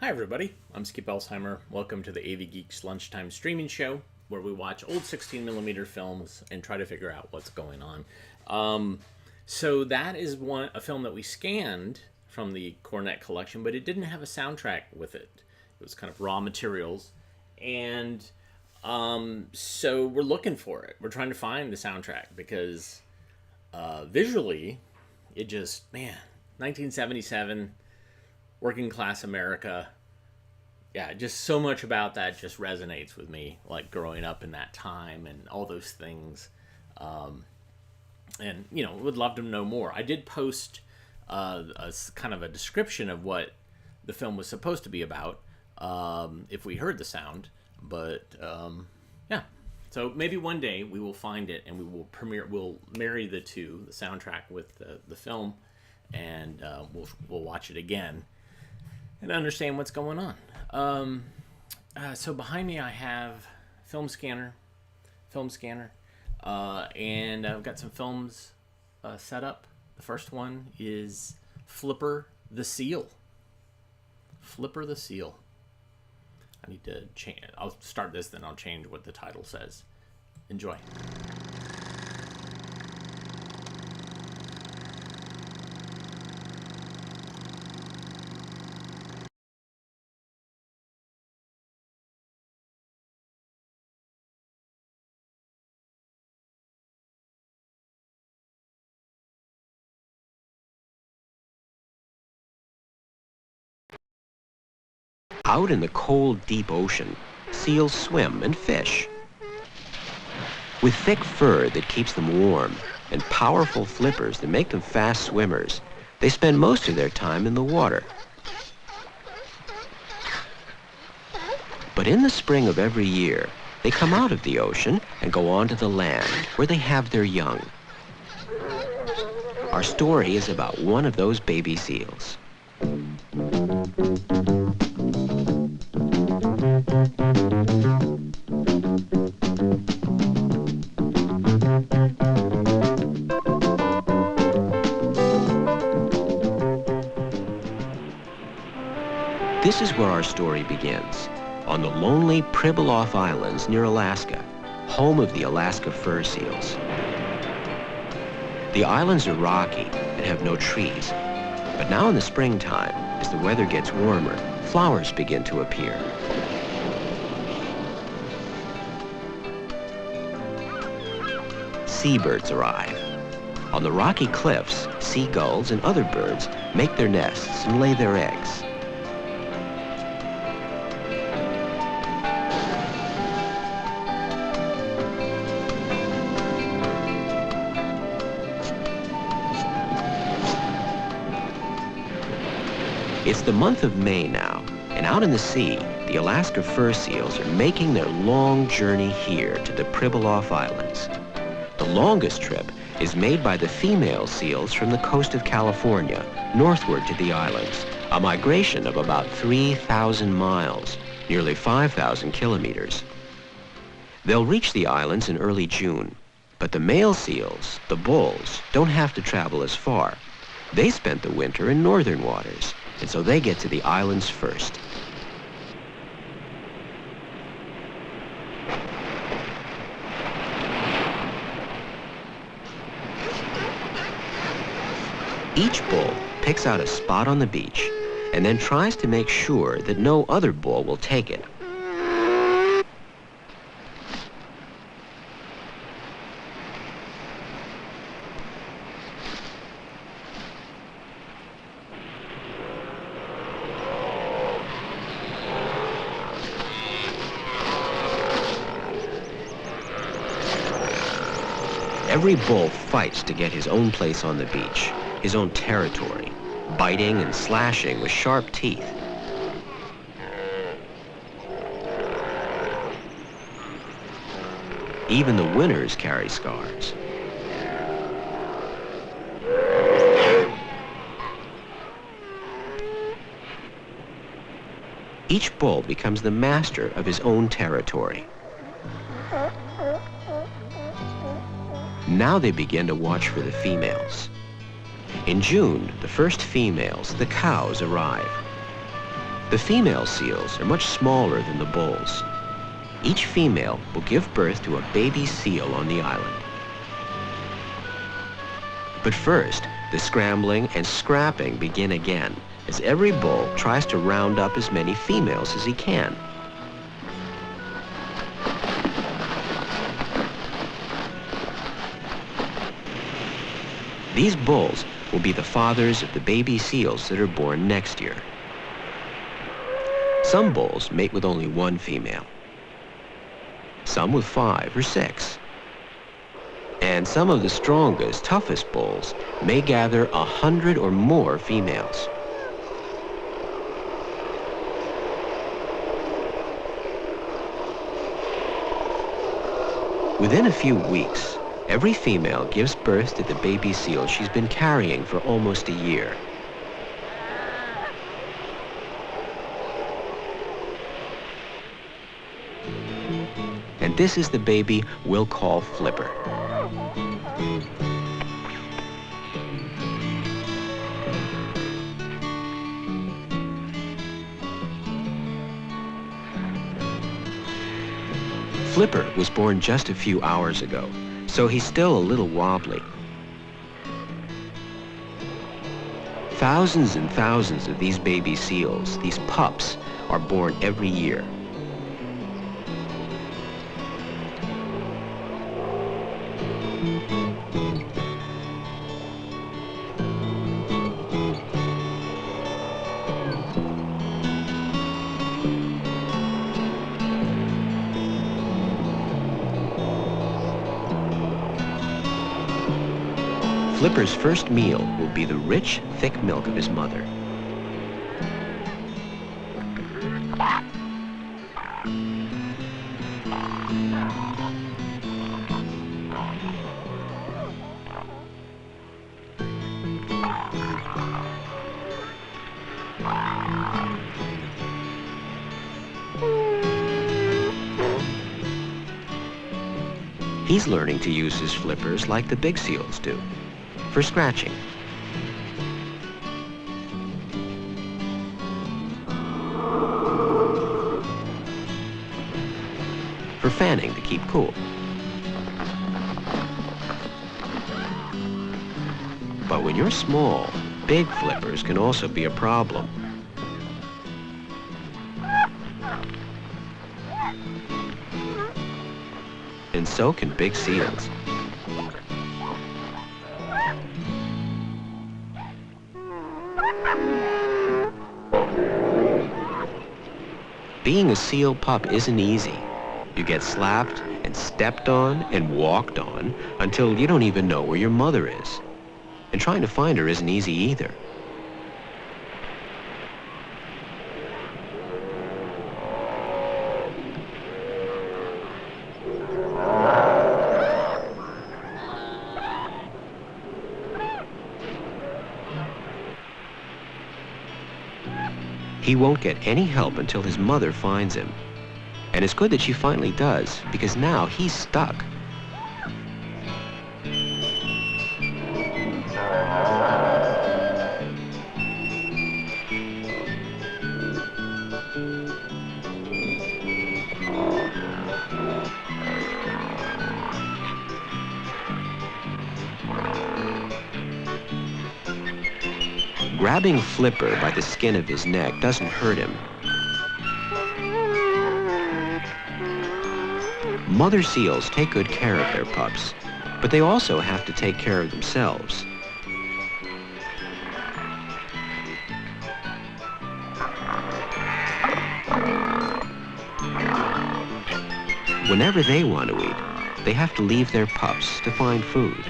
Hi everybody, I'm Skip Elsheimer. Welcome to the AV Geeks Lunchtime streaming show where we watch old 16mm films and try to figure out what's going on. So that is a film that we scanned from the Cornet collection, but it didn't have a soundtrack with it. It was kind of raw materials. And so we're looking for it. We're trying to find the soundtrack because visually, it just, man, 1977... working class America. Yeah, just so much about that just resonates with me, like growing up in that time and all those things. And, you know, would love to know more. I did post a kind of a description of what the film was supposed to be about if we heard the sound. But, yeah. So maybe one day we will find it and we'll marry the two, the soundtrack with the film, and we'll watch it again and understand what's going on. So behind me I have film scanner, and I've got some films set up. The first one is Flipper the Seal. I need to change. I'll start this, then I'll change what the title says. Enjoy. Out in the cold, deep ocean, seals swim and fish. With thick fur that keeps them warm and powerful flippers that make them fast swimmers, they spend most of their time in the water. But in the spring of every year, they come out of the ocean and go on to the land where they have their young. Our story is about one of those baby seals. This is where our story begins, on the lonely Pribilof Islands near Alaska, home of the Alaska fur seals. The islands are rocky and have no trees, but now in the springtime, as the weather gets warmer, flowers begin to appear. Seabirds arrive. On the rocky cliffs, seagulls and other birds make their nests and lay their eggs. It's the month of May now, and out in the sea, the Alaska fur seals are making their long journey here to the Pribilof Islands. The longest trip is made by the female seals from the coast of California, northward to the islands, a migration of about 3,000 miles, nearly 5,000 kilometers. They'll reach the islands in early June, but the male seals, the bulls, don't have to travel as far. They spent the winter in northern waters, and so they get to the islands first. Each bull picks out a spot on the beach and then tries to make sure that no other bull will take it. Every bull fights to get his own place on the beach, his own territory, biting and slashing with sharp teeth. Even the winners carry scars. Each bull becomes the master of his own territory. Now they begin to watch for the females. In June, the first females, the cows, arrive. The female seals are much smaller than the bulls. Each female will give birth to a baby seal on the island. But first, the scrambling and scrapping begin again as every bull tries to round up as many females as he can. These bulls will be the fathers of the baby seals that are born next year. Some bulls mate with only one female, some with 5 or 6. And some of the strongest, toughest bulls may gather 100 or more females. Within a few weeks, every female gives birth to the baby seal she's been carrying for almost a year. And this is the baby we'll call Flipper. Flipper was born just a few hours ago, so he's still a little wobbly. Thousands and thousands of these baby seals, these pups, are born every year. Flipper's first meal will be the rich, thick milk of his mother. He's learning to use his flippers like the big seals do, for scratching. For fanning to keep cool. But when you're small, big flippers can also be a problem. And so can big seals. Being a seal pup isn't easy. You get slapped and stepped on and walked on until you don't even know where your mother is. And trying to find her isn't easy either. He won't get any help until his mother finds him. And it's good that she finally does, because now he's stuck. Grabbing Flipper by the skin of his neck doesn't hurt him. Mother seals take good care of their pups, but they also have to take care of themselves. Whenever they want to eat, they have to leave their pups to find food.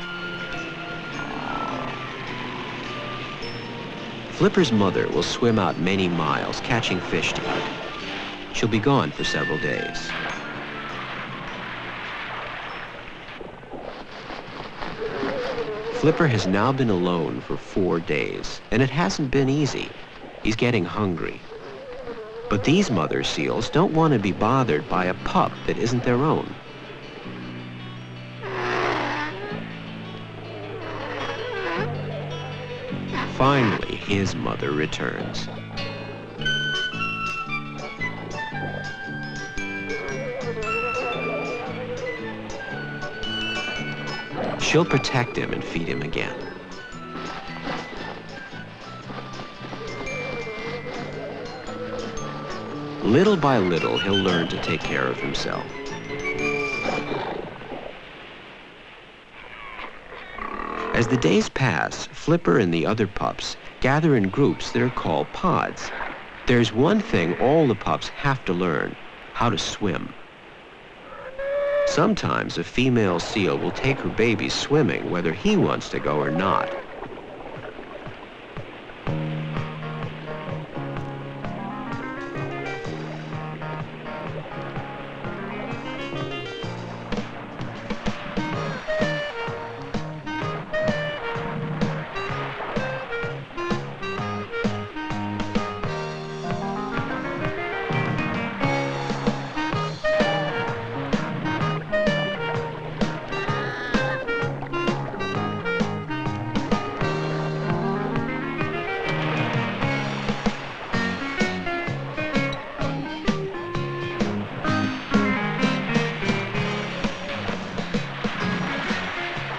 Flipper's mother will swim out many miles catching fish to eat. She'll be gone for several days. Flipper has now been alone for 4 days, and it hasn't been easy. He's getting hungry. But these mother seals don't want to be bothered by a pup that isn't their own. Finally, his mother returns. she'll protect him and feed him again. Little by little, he'll learn to take care of himself. As the days pass, Flipper and the other pups gather in groups that are called pods. There's one thing all the pups have to learn: how to swim. Sometimes a female seal will take her baby swimming whether he wants to go or not.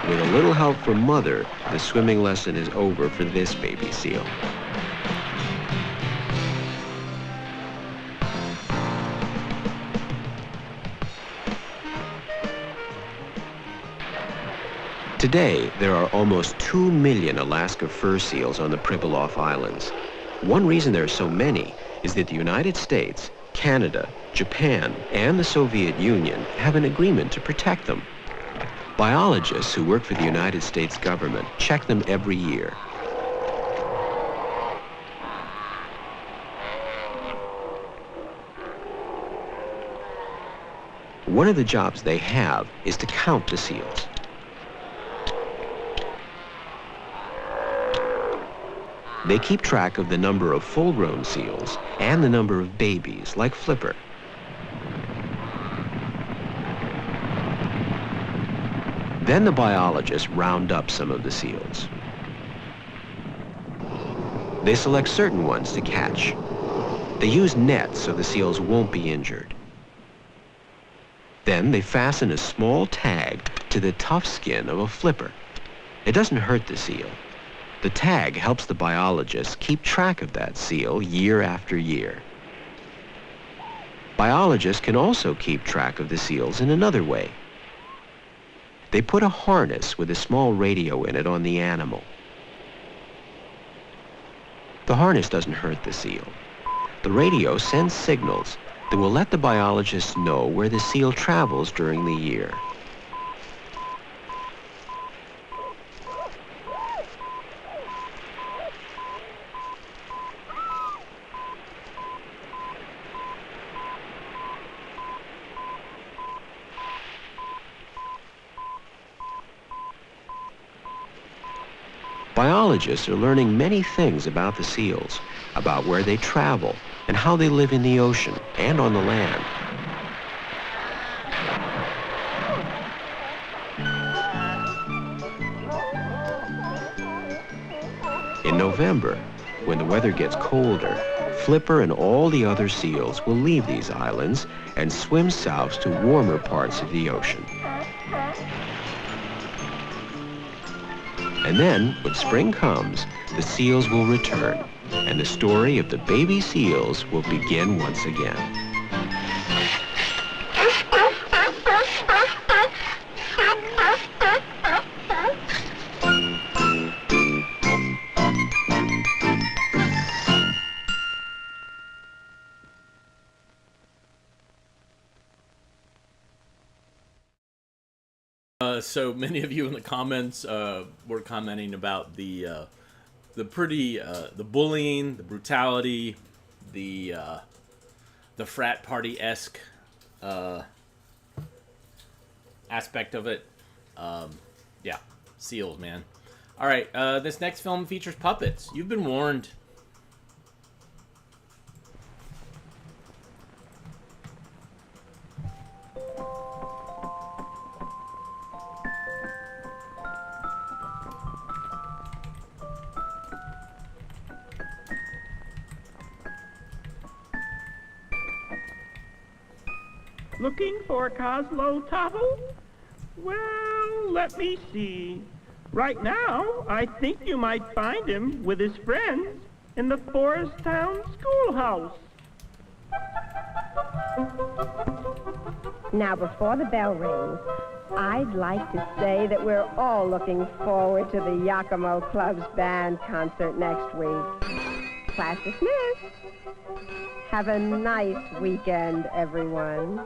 With a little help from Mother, the swimming lesson is over for this baby seal. Today, there are almost 2 million Alaska fur seals on the Pribilof Islands. One reason there are so many is that the United States, Canada, Japan, and the Soviet Union have an agreement to protect them. Biologists who work for the United States government check them every year. One of the jobs they have is to count the seals. They keep track of the number of full-grown seals and the number of babies, like Flipper. Then the biologists round up some of the seals. They select certain ones to catch. They use nets so the seals won't be injured. Then they fasten a small tag to the tough skin of a flipper. It doesn't hurt the seal. The tag helps the biologists keep track of that seal year after year. Biologists can also keep track of the seals in another way. They put a harness with a small radio in it on the animal. The harness doesn't hurt the seal. The radio sends signals that will let the biologists know where the seal travels during the year. Biologists are learning many things about the seals, about where they travel, and how they live in the ocean and on the land. In November, when the weather gets colder, Flipper and all the other seals will leave these islands and swim south to warmer parts of the ocean. And then, when spring comes, the seals will return, and the story of the baby seals will begin once again. So many of you in the comments were commenting about the bullying, the brutality, the frat party-esque aspect of it. Yeah, seals, man. All right, this next film features puppets. You've been warned. Looking for Cosmo Topple? Well, let me see. Right now, I think you might find him with his friends in the Forest Town schoolhouse. Now, before the bell rings, I'd like to say that we're all looking forward to the Yakimo Club's band concert next week. Class dismissed. Have a nice weekend, everyone.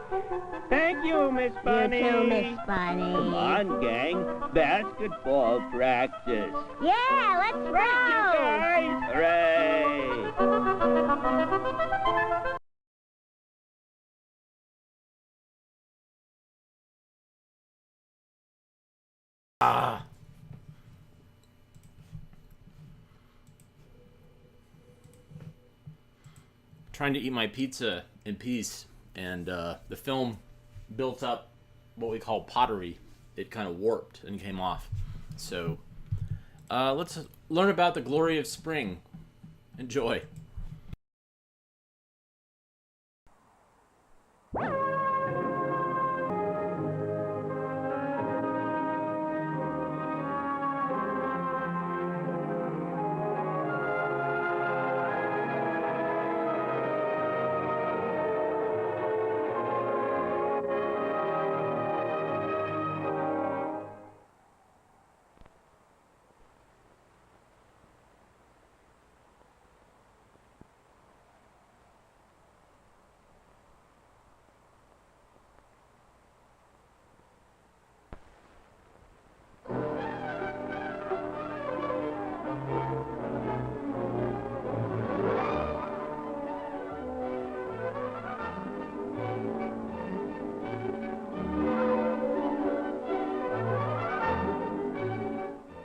Thank you, Miss Bunny. You too, Miss Bunny. Come on, gang. Basketball practice. Yeah, let's go. Guys, hooray! Trying to eat my pizza in peace, and the film built up what we call pottery. It kind of warped and came off. So let's learn about the glory of spring. Enjoy.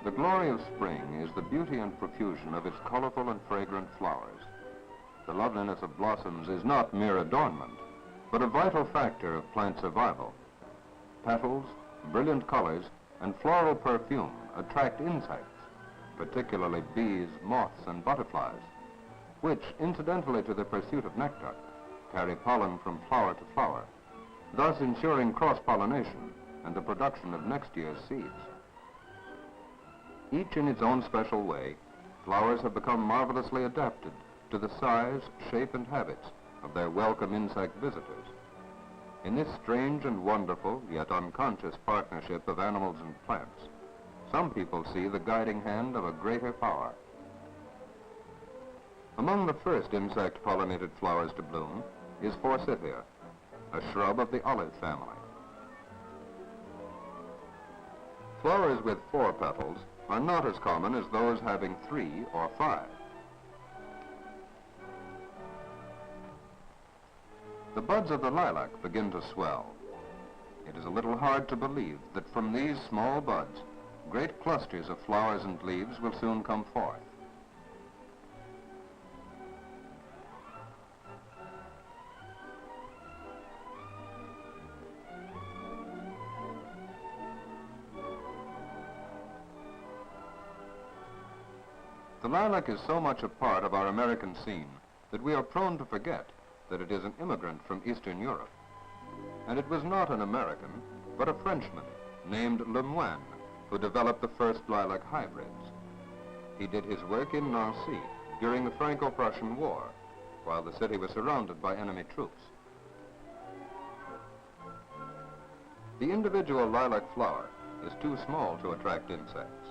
The glory of spring is the beauty and profusion of its colorful and fragrant flowers. The loveliness of blossoms is not mere adornment, but a vital factor of plant survival. Petals, brilliant colors, and floral perfume attract insects, particularly bees, moths, and butterflies, which, incidentally to the pursuit of nectar, carry pollen from flower to flower, thus ensuring cross-pollination and the production of next year's seeds. Each in its own special way, flowers have become marvelously adapted to the size, shape, and habits of their welcome insect visitors. In this strange and wonderful, yet unconscious partnership of animals and plants, some people see the guiding hand of a greater power. Among the first insect-pollinated flowers to bloom is Forsythia, a shrub of the olive family. Flowers with 4 petals are not as common as those having 3 or 5. The buds of the lilac begin to swell. It is a little hard to believe that from these small buds, great clusters of flowers and leaves will soon come forth. The lilac is so much a part of our American scene that we are prone to forget that it is an immigrant from Eastern Europe. And it was not an American, but a Frenchman named Lemoine who developed the first lilac hybrids. He did his work in Nancy during the Franco-Prussian War, while the city was surrounded by enemy troops. The individual lilac flower is too small to attract insects.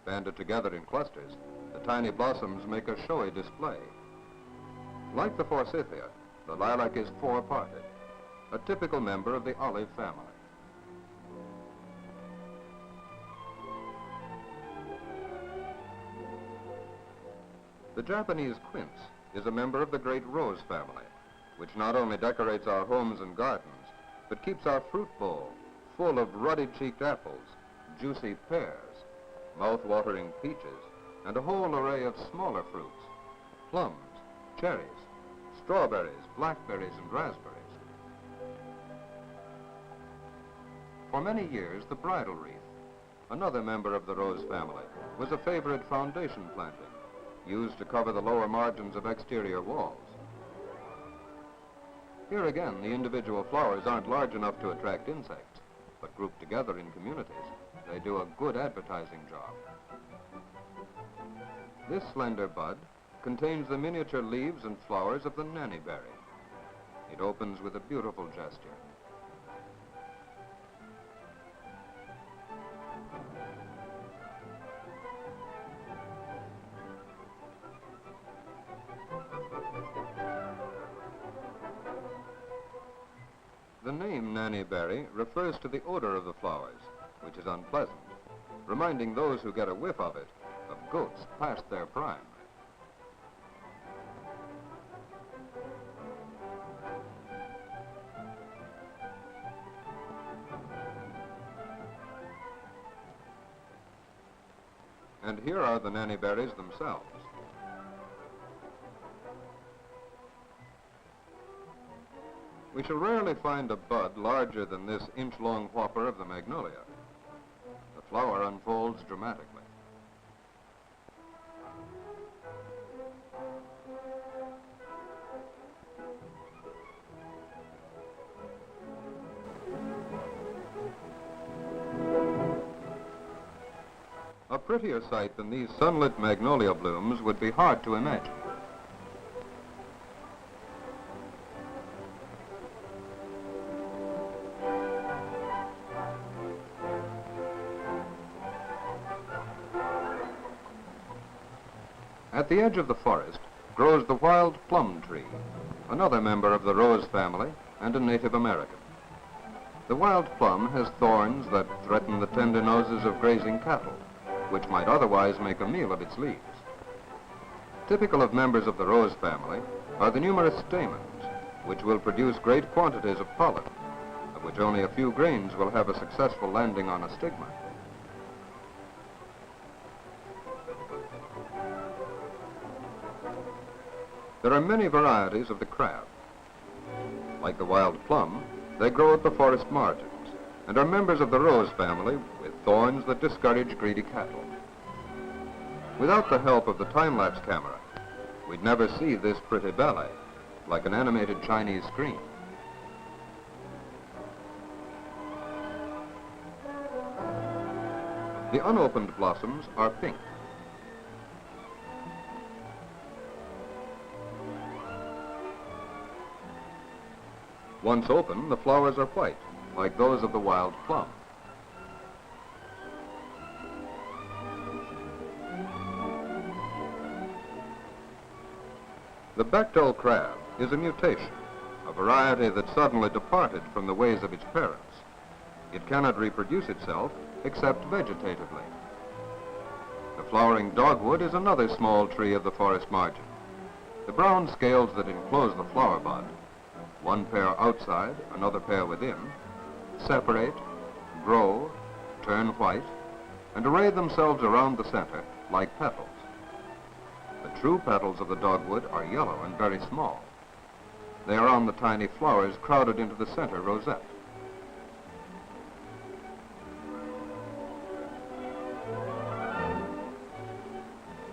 Banded together in clusters, the tiny blossoms make a showy display. Like the Forsythia, the lilac is 4-parted, a typical member of the olive family. The Japanese quince is a member of the great rose family, which not only decorates our homes and gardens, but keeps our fruit bowl full of ruddy-cheeked apples, juicy pears, mouth-watering peaches, and a whole array of smaller fruits, plums, cherries, strawberries, blackberries, and raspberries. For many years, the bridal wreath, another member of the rose family, was a favorite foundation planting, used to cover the lower margins of exterior walls. Here again, the individual flowers aren't large enough to attract insects, but grouped together in communities, They do a good advertising job. This slender bud contains the miniature leaves and flowers of the nannyberry. It opens with a beautiful gesture. The name nannyberry refers to the odor of the flowers, which is unpleasant, reminding those who get a whiff of it of goats past their prime. And here are the nannyberries themselves. We shall rarely find a bud larger than this inch-long whopper of the magnolia. The flower unfolds dramatically. A prettier sight than these sunlit magnolia blooms would be hard to imagine. At the edge of the forest grows the wild plum tree, another member of the rose family and a Native American. The wild plum has thorns that threaten the tender noses of grazing cattle, which might otherwise make a meal of its leaves. Typical of members of the rose family are the numerous stamens, which will produce great quantities of pollen, of which only a few grains will have a successful landing on a stigma. There are many varieties of the crab. Like the wild plum, they grow at the forest margins and are members of the rose family with thorns that discourage greedy cattle. Without the help of the time-lapse camera, we'd never see this pretty ballet, like an animated Chinese screen. The unopened blossoms are pink. Once open, the flowers are white, like those of the wild plum. The Bechtel crab is a mutation, a variety that suddenly departed from the ways of its parents. It cannot reproduce itself except vegetatively. The flowering dogwood is another small tree of the forest margin. The brown scales that enclose the flower bud, one pair outside, another pair within, separate, grow, turn white, and array themselves around the center like petals. The true petals of the dogwood are yellow and very small. They are on the tiny flowers crowded into the center rosette.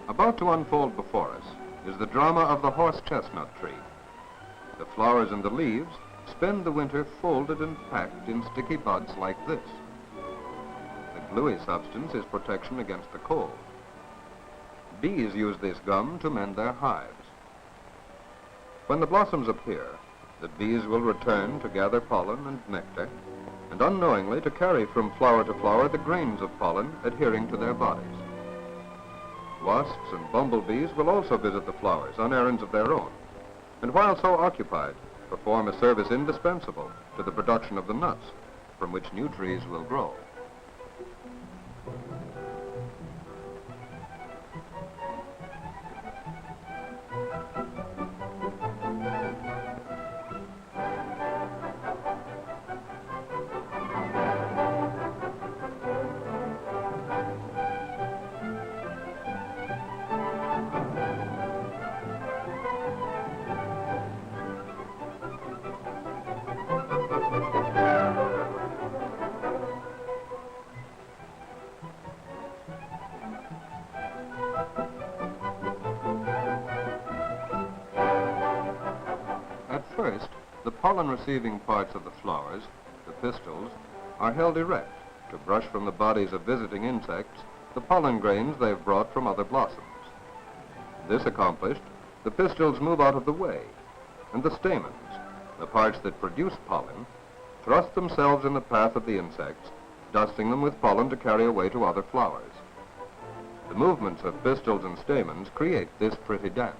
About to unfold before us is the drama of the horse chestnut tree. The flowers and the leaves spend the winter folded and packed in sticky buds like this. The gluey substance is protection against the cold. Bees use this gum to mend their hives. When the blossoms appear, the bees will return to gather pollen and nectar, and unknowingly to carry from flower to flower the grains of pollen adhering to their bodies. Wasps and bumblebees will also visit the flowers on errands of their own, and while so occupied, perform a service indispensable to the production of the nuts from which new trees will grow. First, the pollen-receiving parts of the flowers, the pistils, are held erect to brush from the bodies of visiting insects the pollen grains they've brought from other blossoms. This accomplished, the pistils move out of the way, and the stamens, the parts that produce pollen, thrust themselves in the path of the insects, dusting them with pollen to carry away to other flowers. The movements of pistils and stamens create this pretty dance.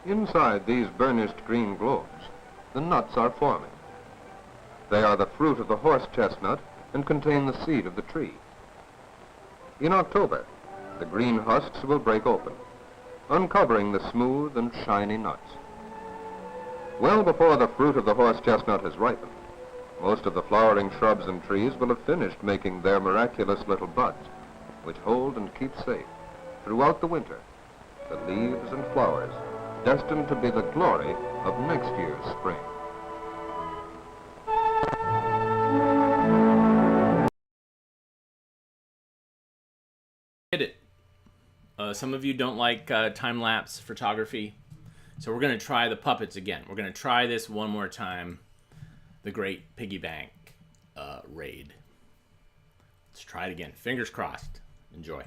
Inside these burnished green globes, the nuts are forming. They are the fruit of the horse chestnut and contain the seed of the tree. In October, the green husks will break open, uncovering the smooth and shiny nuts. Well before the fruit of the horse chestnut has ripened, most of the flowering shrubs and trees will have finished making their miraculous little buds, which hold and keep safe, throughout the winter, the leaves and flowers destined to be the glory of next year's spring. Hit it. Some of you don't like time-lapse photography, so we're going to try the puppets again. We're going to try this one more time, the great Piggybank raid. Let's try it again. Fingers crossed. Enjoy.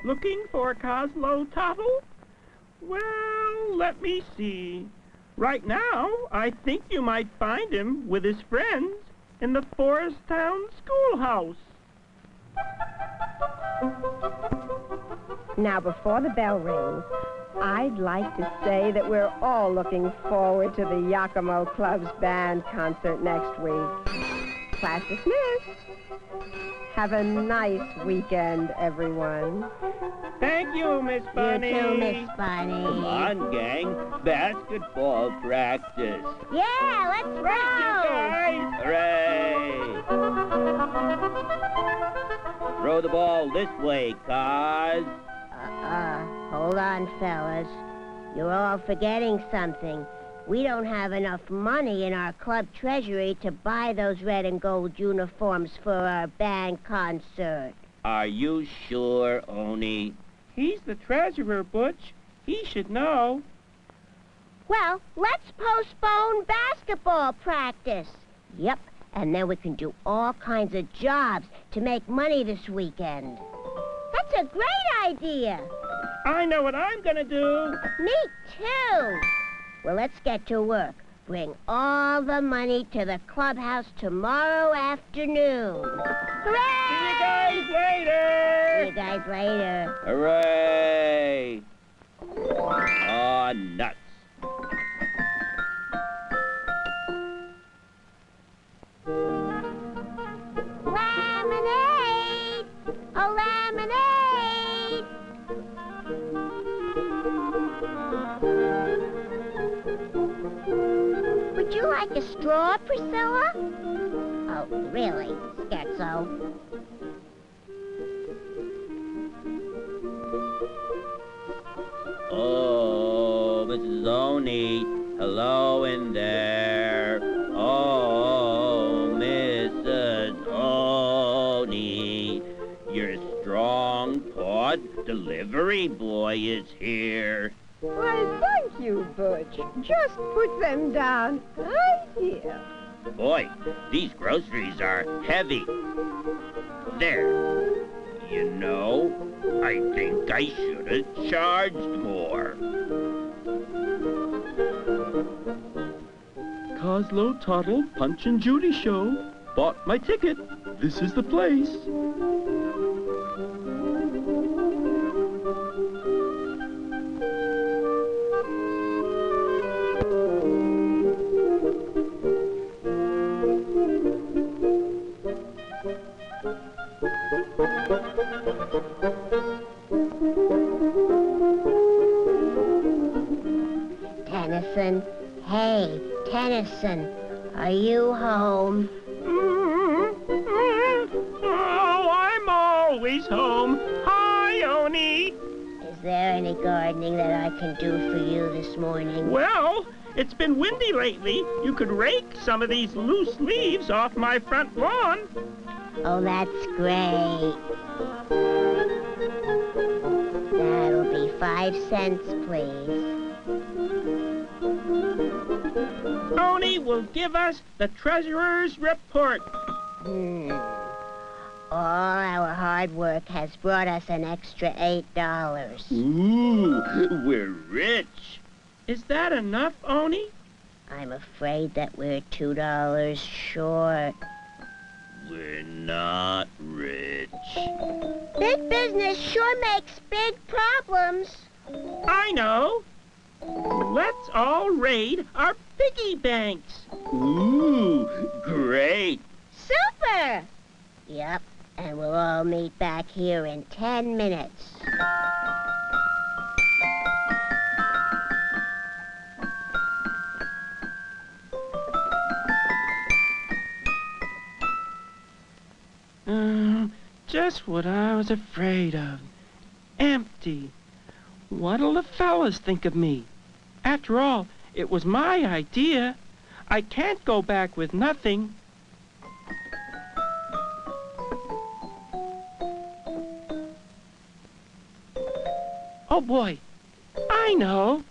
Looking for Coslow Tottle? Well, let me see. Right now, I think you might find him with his friends in the Forest Town schoolhouse. Now, before the bell rings, I'd like to say that we're all looking forward to the Yakimo Club's band concert next week. Class dismissed. Have a nice weekend, everyone. Thank you, Miss Bunny. You too, Miss Bunny. Come on, gang. Basketball practice. Yeah, let's go. Guys. Hooray! Throw the ball this way, cuz. Hold on, fellas. You're all forgetting something. We don't have enough money in our club treasury to buy those red and gold uniforms for our band concert. Are you sure, Oni? He's the treasurer, Butch. He should know. Well, let's postpone basketball practice. Yep, and then we can do all kinds of jobs to make money this weekend. That's a great idea. I know what I'm gonna do. Me too. Well, let's get to work. Bring all the money to the clubhouse tomorrow afternoon. Hooray! See you guys later. See you guys later. Hooray! Aw, nuts. Lemonade! Oh, lemonade! Would you like a straw, Priscilla? Oh, really, Scherzo? Oh, Mrs. Oni. Hello in there. Oh, Mrs. Oni. Your strong-pawed delivery boy is here. Why, thank you, Butch. Just put them down right here. Boy, these groceries are heavy. There. You know, I think I should have charged more. Coslow, Tuttle, Punch and Judy show. Bought my ticket. This is the place. Tennyson, hey, Tennyson, are you home? Oh, I'm always home. Hi, Oni. Is there any gardening that I can do for you this morning? Well, it's been windy lately. You could rake some of these loose leaves off my front lawn. Oh, that's great. That'll be 5 cents, please. Oni will give us the treasurer's report. All our hard work has brought us an extra $8. Ooh, we're rich. Is that enough, Oni? I'm afraid that we're $2 short. We're not rich. Big business sure makes big problems. I know. Let's all raid our piggy banks. Ooh, great. Super! Yep, and we'll all meet back here in 10 minutes. Just what I was afraid of. Empty. What'll the fellas think of me? After all, it was my idea. I can't go back with nothing. Oh boy, I know.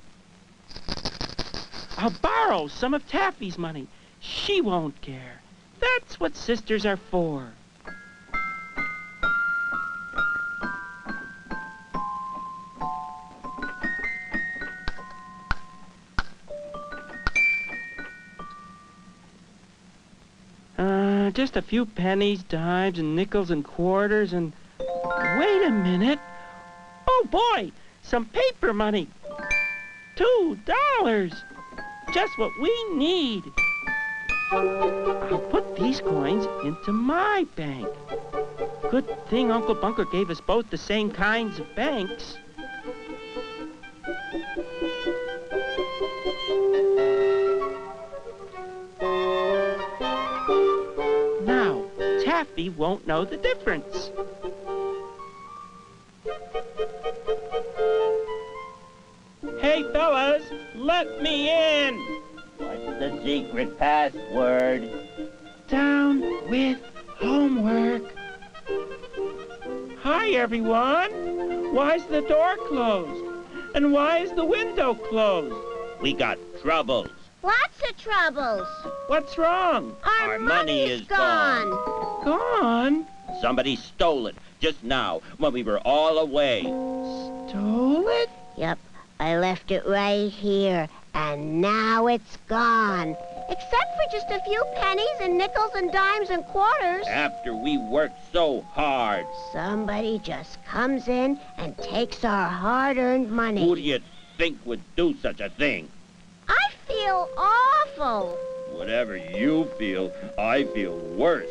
I'll borrow some of Taffy's money. She won't care. That's what sisters are for. Just a few pennies, dimes, and nickels and quarters, and... Wait a minute. Oh, boy! Some paper money. $2. Just what we need. I'll put these coins into my bank. Good thing Uncle Bunker gave us both the same kinds of banks. Taffy won't know the difference. Hey, fellas, let me in. What's the secret password? Down with homework. Hi, everyone. Why's the door closed? And why is the window closed? We got troubles. Lots of troubles. What's wrong? Our money is gone. Gone? Somebody stole it just now when we were all away. Stole it? Yep, I left it right here, and now it's gone. Except for just a few pennies and nickels and dimes and quarters. After we worked so hard. Somebody just comes in and takes our hard-earned money. Who do you think would do such a thing? I feel awful. Whatever you feel, I feel worse.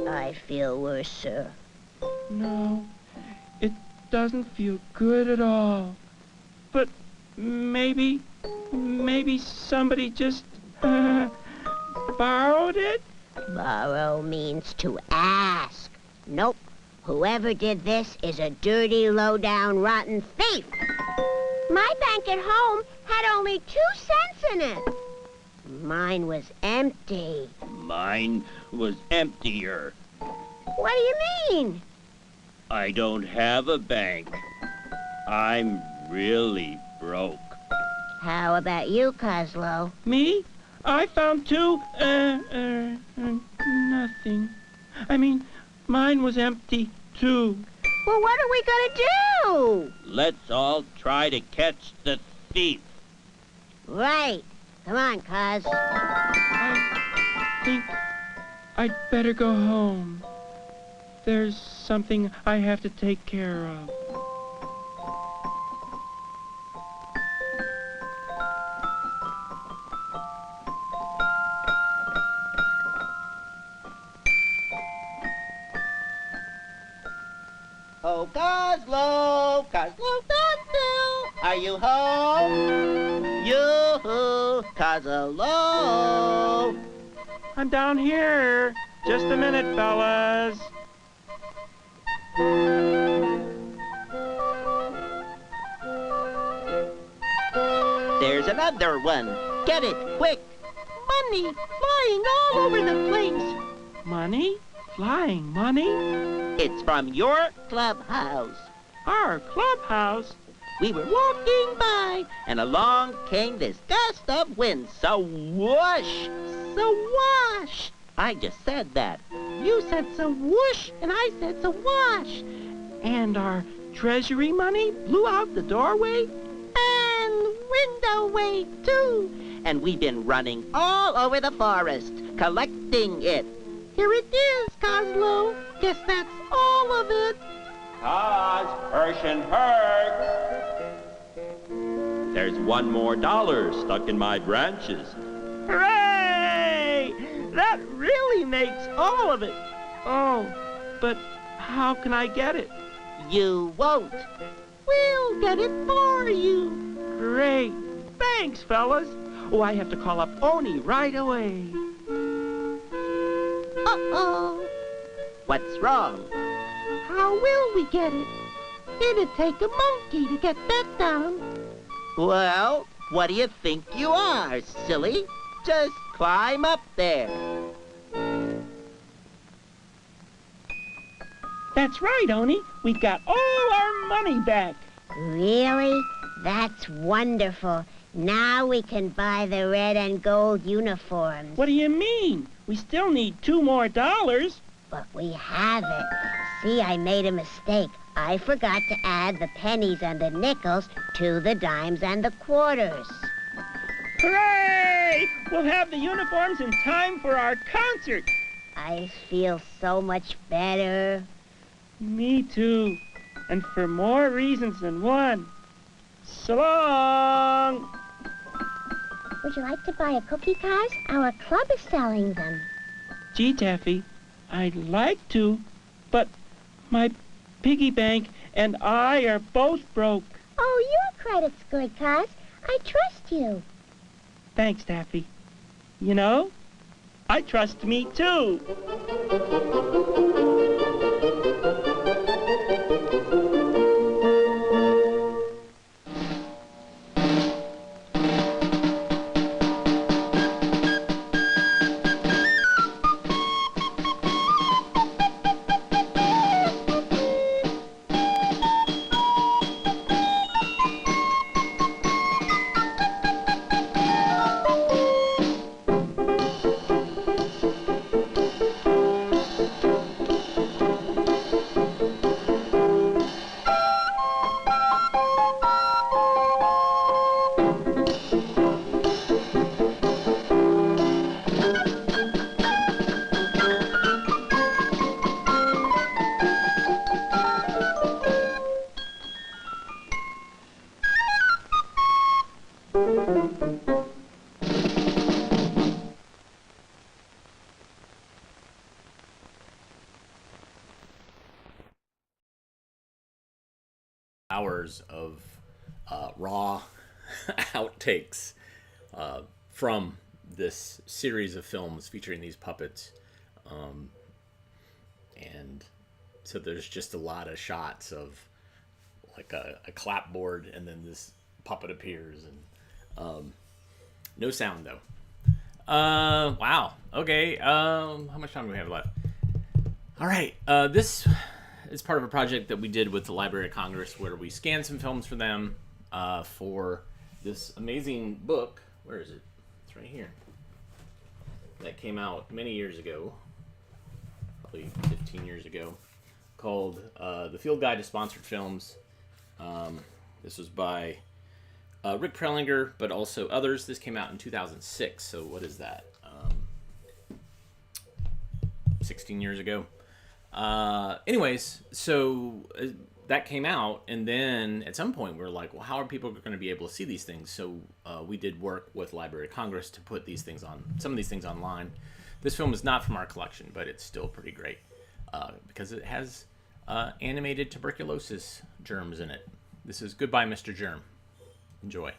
I feel worse, sir. No, it doesn't feel good at all. But maybe somebody just borrowed it? Borrow means to ask. Nope. Whoever did this is a dirty, low-down, rotten thief. My bank at home had only 2 cents in it. Mine was empty. Mine was emptier. What do you mean? I don't have a bank. I'm really broke. How about you, Coslow? Me? I found two, nothing. I mean, mine was empty, too. Well, what are we gonna do? Let's all try to catch the thief. Right. Come on, Cuz. I think I'd better go home. There's something I have to take care of. Oh, Coslow, Coslow, are you home? Yoo-hoo, Coslow. I'm down here. Just a minute, fellas. There's another one. Get it, quick. Money flying all over the place. Money? Flying money? It's from your clubhouse. Our clubhouse? We were walking by, and along came this gust of wind. So whoosh, so whoosh. I just said that. You said so whoosh, and I said so whoosh. And our treasury money blew out the doorway? And window way, too. And we've been running all over the forest, collecting it. Here it is, Coslow. Guess that's all of it. Cos, Hirsch and Herc. There's one more dollar stuck in my branches. Hooray! That really makes all of it. Oh, but how can I get it? You won't. We'll get it for you. Great. Thanks, fellas. Oh, I have to call up Oni right away. Uh-oh. What's wrong? How will we get it? It'd take a monkey to get that down. Well, what do you think you are, silly? Just climb up there. That's right, Oni. We've got all our money back. Really? That's wonderful. Now we can buy the red and gold uniforms. What do you mean? We still need $2 more. But we have it. See, I made a mistake. I forgot to add the pennies and the nickels to the dimes and the quarters. Hooray! We'll have the uniforms in time for our concert. I feel so much better. Me too. And for more reasons than one. So long! Would you like to buy a cookie, Cos? Our club is selling them. Gee, Taffy, I'd like to, but my piggy bank and I are both broke. Oh, your credit's good, Cos. I trust you. Thanks, Taffy. You know, I trust me too. Hours of raw outtakes from this series of films featuring these puppets, and so there's just a lot of shots of like a clapboard, and then this puppet appears, and no sound though. Wow. Okay. How much time do we have left? All right. This is part of a project that we did with the Library of Congress, where we scanned some films for them for this amazing book. Where is it? It's right here. that came out many years ago, probably 15 years ago, called The Field Guide to Sponsored Films. This was by Rick Prelinger, but also others. This came out in 2006, so what is that? 16 years ago. Anyways, so that came out, and then at some point we were like, well, how are people going to be able to see these things? So we did work with Library of Congress to put these things on, some of these things online. This film is not from our collection, but it's still pretty great because it has animated tuberculosis germs in it. This is Goodbye, Mr. Germ. Enjoy.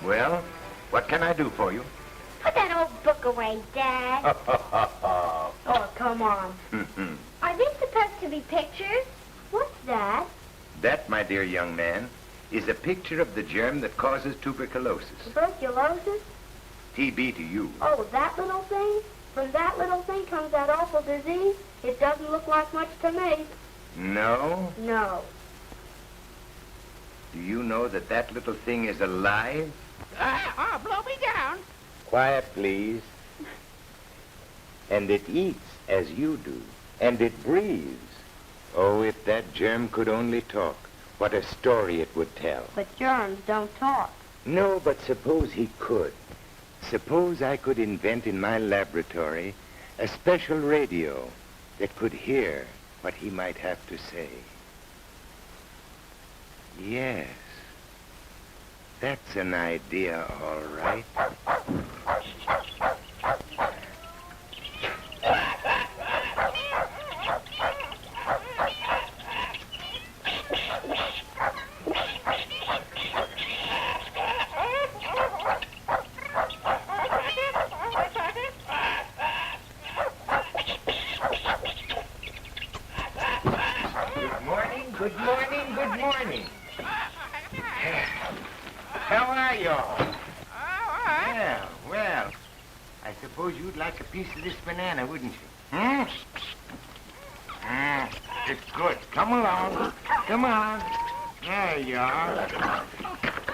Well, what can I do for you? Put that old book away, Dad. Oh, come on. Are these supposed to be pictures? What's that? That, my dear young man, is a picture of the germ that causes tuberculosis. Tuberculosis? TB to you. Oh, that little thing? From that little thing comes that awful disease? It doesn't look like much to me. No? No. Do you know that that little thing is alive? Blow me down. Quiet, please. And it eats as you do. And it breathes. Oh, if that germ could only talk, what a story it would tell. But germs don't talk. No, but suppose he could. Suppose I could invent in my laboratory a special radio that could hear what he might have to say. Yes. That's an idea, all right. Good morning, good morning. How are you all? Well, I suppose you'd like a piece of this banana, wouldn't you? It's good. Come along. Come on. There you are.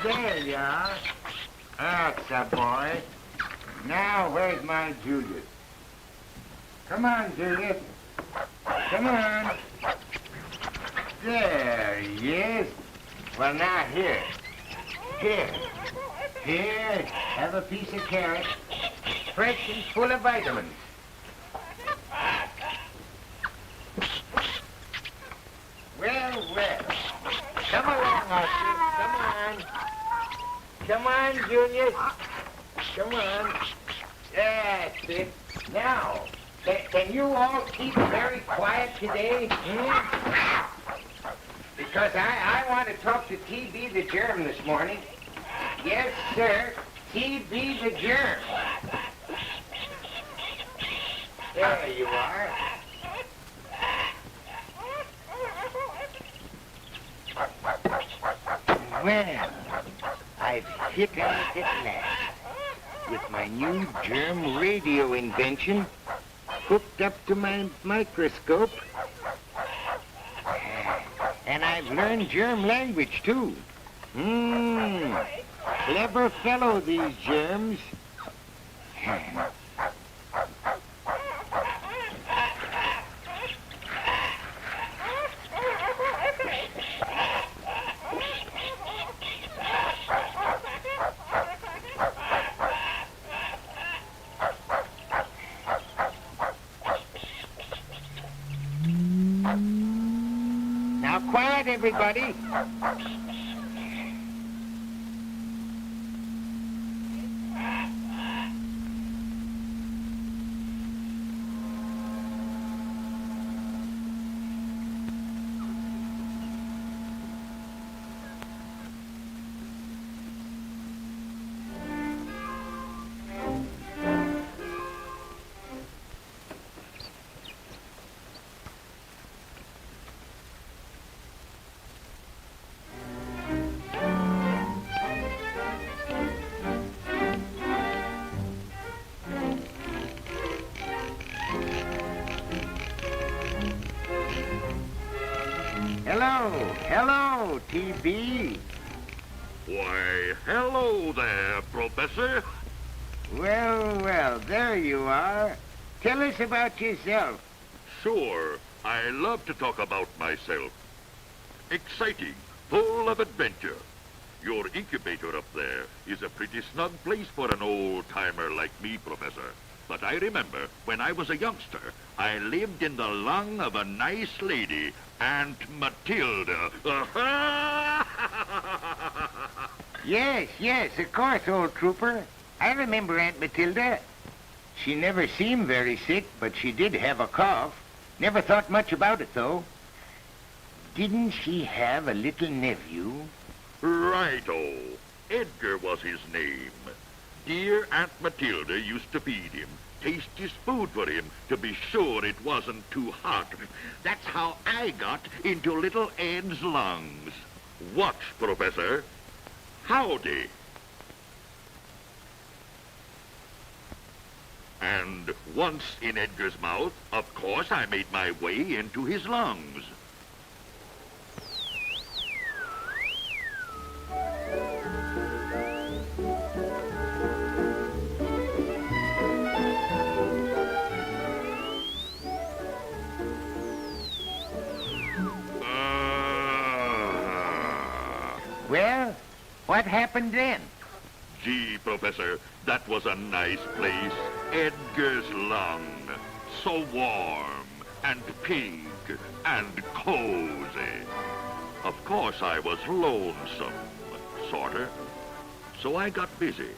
There you are. That's a boy. Now, where's my Julius? Come on, Julius. Come on. There he is. Well, now, here. Here, have a piece of carrot. Fresh and full of vitamins. Well. Come along, Archie. Come on, Junior. Come on. That's it. Now, can you all keep very quiet today? Because I want to talk to TB the Germ this morning. Yes, sir. TB the Germ. There you are. Well, I've hit on it at last. With my new germ radio invention hooked up to my microscope. And I've learned germ language, too. Clever fellow, these germs. everybody. Hello, TB. Why, hello there, Professor. Well, there you are. Tell us about yourself. Sure, I love to talk about myself. Exciting, full of adventure. Your incubator up there is a pretty snug place for an old-timer like me, Professor. But I remember, when I was a youngster, I lived in the lung of a nice lady, Aunt Matilda. Yes, of course, old trooper. I remember Aunt Matilda. She never seemed very sick, but she did have a cough. Never thought much about it, though. Didn't she have a little nephew? Righto. Edgar was his name. Dear Aunt Matilda used to feed him, taste his food for him to be sure it wasn't too hot. That's how I got into little Ed's lungs. Watch, Professor. Howdy. And once in Edgar's mouth, of course I made my way into his lungs. Well, what happened then? Gee, Professor, that was a nice place. Edgar's lung. So warm and pink and cozy. Of course, I was lonesome, sorta. So I got busy.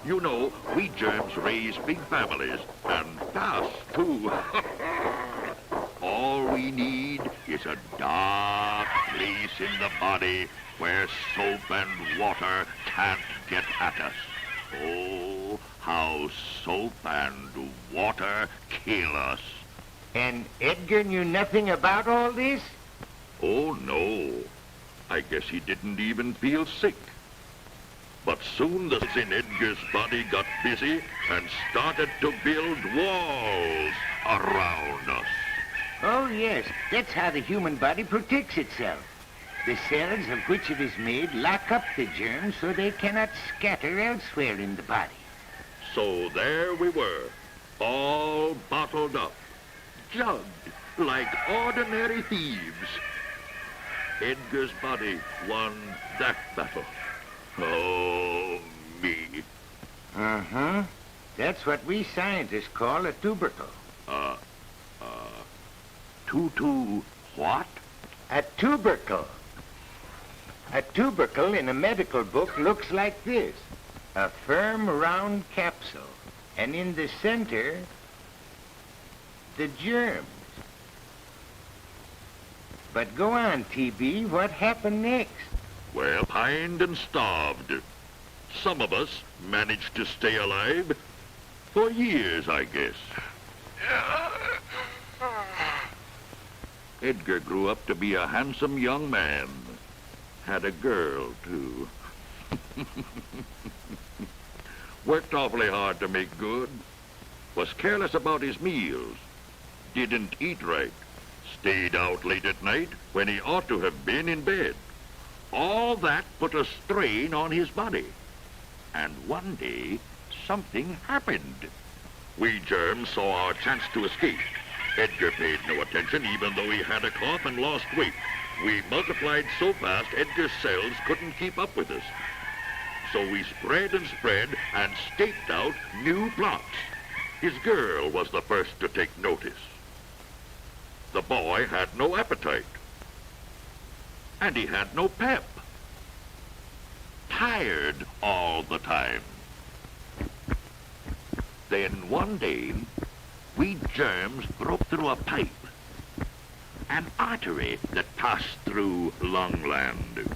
You know, we germs raise big families, and fast, too. All we need is a dark place in the body where soap and water can't get at us. Oh, how soap and water kill us. And Edgar knew nothing about all this? Oh, no. I guess he didn't even feel sick. But soon the cells in Edgar's body got busy and started to build walls around us. Oh, yes. That's how the human body protects itself. The cells of which it is made lock up the germs so they cannot scatter elsewhere in the body. So there we were, all bottled up, jugged like ordinary thieves. Edgar's body won that battle. Oh, me. Uh-huh. That's what we scientists call a tubercle. What? A tubercle. A tubercle in a medical book looks like this. A firm, round capsule. And in the center, the germs. But go on, TB. What happened next? Well, pined and starved. Some of us managed to stay alive for years, I guess. Edgar grew up to be a handsome young man. Had a girl, too. Worked awfully hard to make good. Was careless about his meals. Didn't eat right. Stayed out late at night when he ought to have been in bed. All that put a strain on his body. And one day, something happened. We germs saw our chance to escape. Edgar paid no attention, even though he had a cough and lost weight. We multiplied so fast, Edgar's cells couldn't keep up with us. So we spread and staked out new plots. His girl was the first to take notice. The boy had no appetite, and he had no pep. Tired all the time. Then one day, we germs broke through a pipe, an artery that passed through Lungland,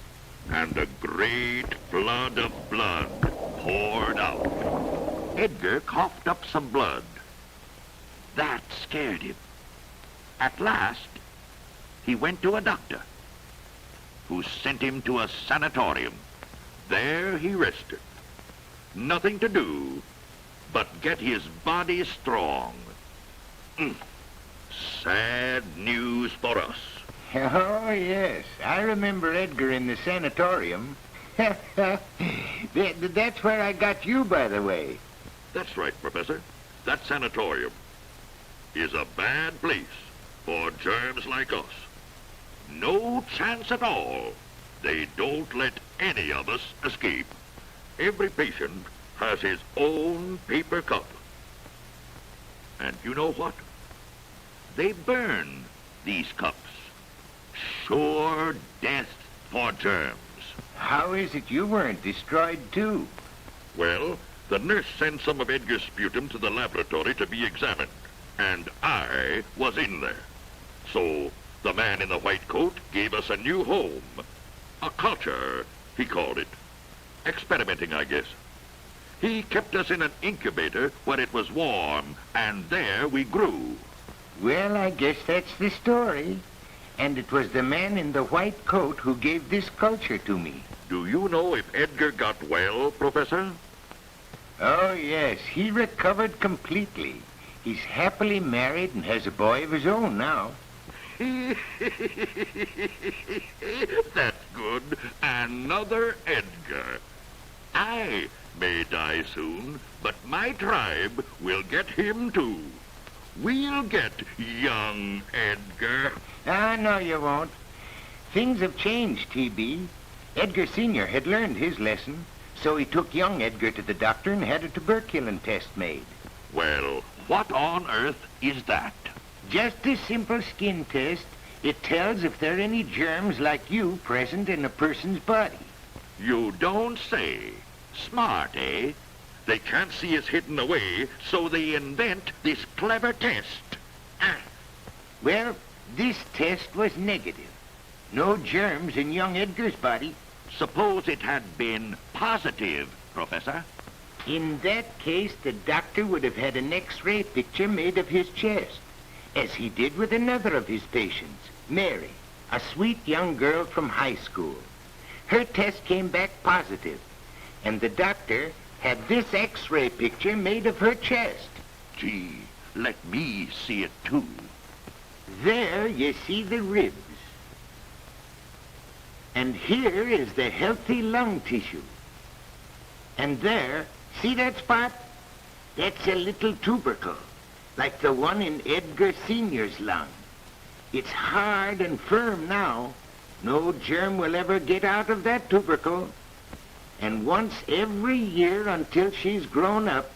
and a great flood of blood poured out. Edgar coughed up some blood. That scared him. At last, he went to a doctor, who sent him to a sanatorium. There he rested. Nothing to do but get his body strong. Sad news for us. Oh, yes. I remember Edgar in the sanatorium. That's where I got you, by the way. That's right, Professor. That sanatorium is a bad place for germs like us. No chance at all. They don't let any of us escape. Every patient has his own paper cup. And you know what? They burn these cups. Sure death for germs. How is it you weren't destroyed, too? Well, the nurse sent some of Edgar's sputum to the laboratory to be examined, and I was in there. So the man in the white coat gave us a new home. A culture, he called it. Experimenting, I guess. He kept us in an incubator where it was warm, and there we grew. Well, I guess that's the story. And it was the man in the white coat who gave this culture to me. Do you know if Edgar got well, Professor? Oh, yes. He recovered completely. He's happily married and has a boy of his own now. That's good. Another Edgar. I may die soon, but my tribe will get him too. We'll get young Edgar. Ah, no, you won't. Things have changed, TB. Edgar Sr. had learned his lesson, so he took young Edgar to the doctor and had a tuberculin test made. Well, what on earth is that? Just a simple skin test. It tells if there are any germs like you present in a person's body. You don't say. Smart, eh? They can't see us hidden away, so they invent this clever test. Well, this test was negative. No germs in young Edgar's body. Suppose it had been positive, Professor. In that case, the doctor would have had an X-ray picture made of his chest, as he did with another of his patients, Mary, a sweet young girl from high school. Her test came back positive, and the doctor had this X-ray picture made of her chest. Gee, let me see it too. There you see the ribs. And here is the healthy lung tissue. And there, see that spot? That's a little tubercle, like the one in Edgar Sr.'s lung. It's hard and firm now. No germ will ever get out of that tubercle. And once every year until she's grown up,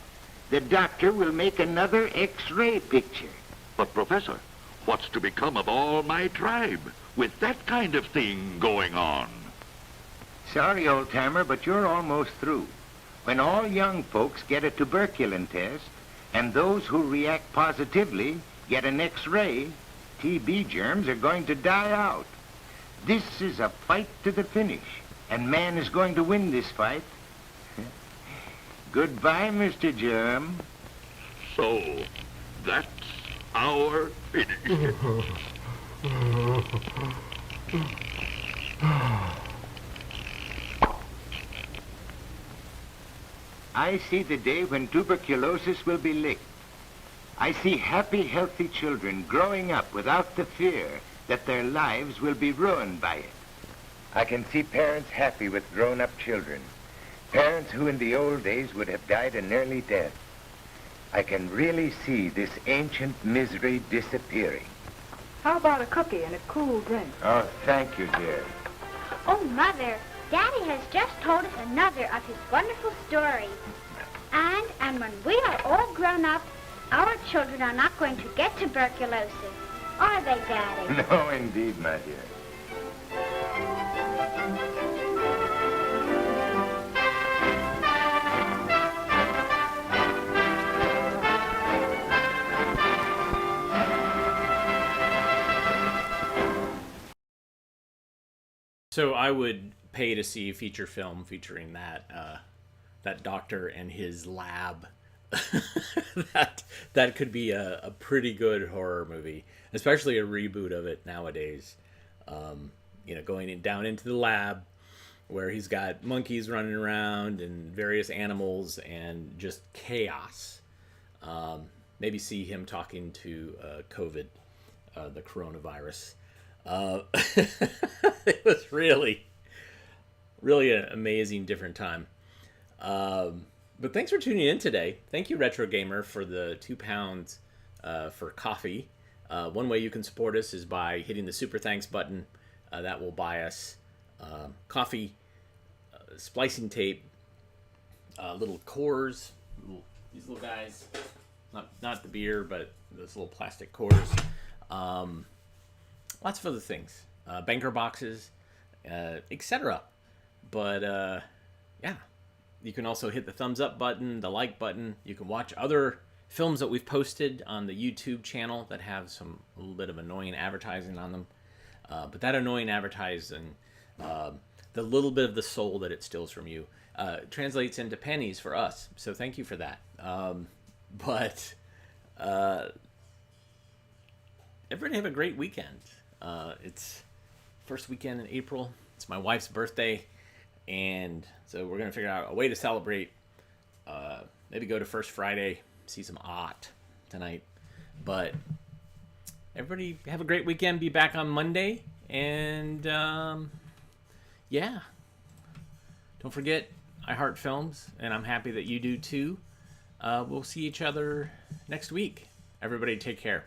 the doctor will make another X-ray picture. But, Professor, what's to become of all my tribe with that kind of thing going on? Sorry, old-timer, but you're almost through. When all young folks get a tuberculin test, and those who react positively get an X-ray, TB germs are going to die out. This is a fight to the finish, and man is going to win this fight. Goodbye, Mr. Germ. So, that's our finish. I see the day when tuberculosis will be licked. I see happy, healthy children growing up without the fear that their lives will be ruined by it. I can see parents happy with grown-up children, parents who in the old days would have died an early death. I can really see this ancient misery disappearing. How about a cookie and a cool drink? Oh, thank you, dear. Oh, Mother, Daddy has just told us another of his wonderful stories. And when we are all grown up, our children are not going to get tuberculosis. Are they, Daddy? No, indeed, my dear. So I would pay to see a feature film featuring that doctor and his lab. that could be a pretty good horror movie, especially a reboot of it nowadays. Going down into the lab where he's got monkeys running around and various animals and just chaos. Maybe see him talking to COVID, the coronavirus. It was really an amazing different time. But thanks for tuning in today. Thank you, Retro Gamer, for the £2 for coffee. One way you can support us is by hitting the super thanks button. That will buy us coffee, splicing tape, little cores, these little guys, not the beer, but those little plastic cores. Lots of other things, banker boxes, etc. But yeah, you can also hit the thumbs up button, the like button. You can watch other films that we've posted on the YouTube channel that have a little bit of annoying advertising on them. But that annoying advertising, the little bit of the soul that it steals from you, translates into pennies for us. So thank you for that. But everybody have a great weekend. It's first weekend in April. It's my wife's birthday, and so we're gonna figure out a way to celebrate. Maybe go to First Friday, see some art tonight. But everybody have a great weekend. Be back on Monday, and yeah, don't forget I heart films, and I'm happy that you do too. We'll see each other next week. Everybody take care.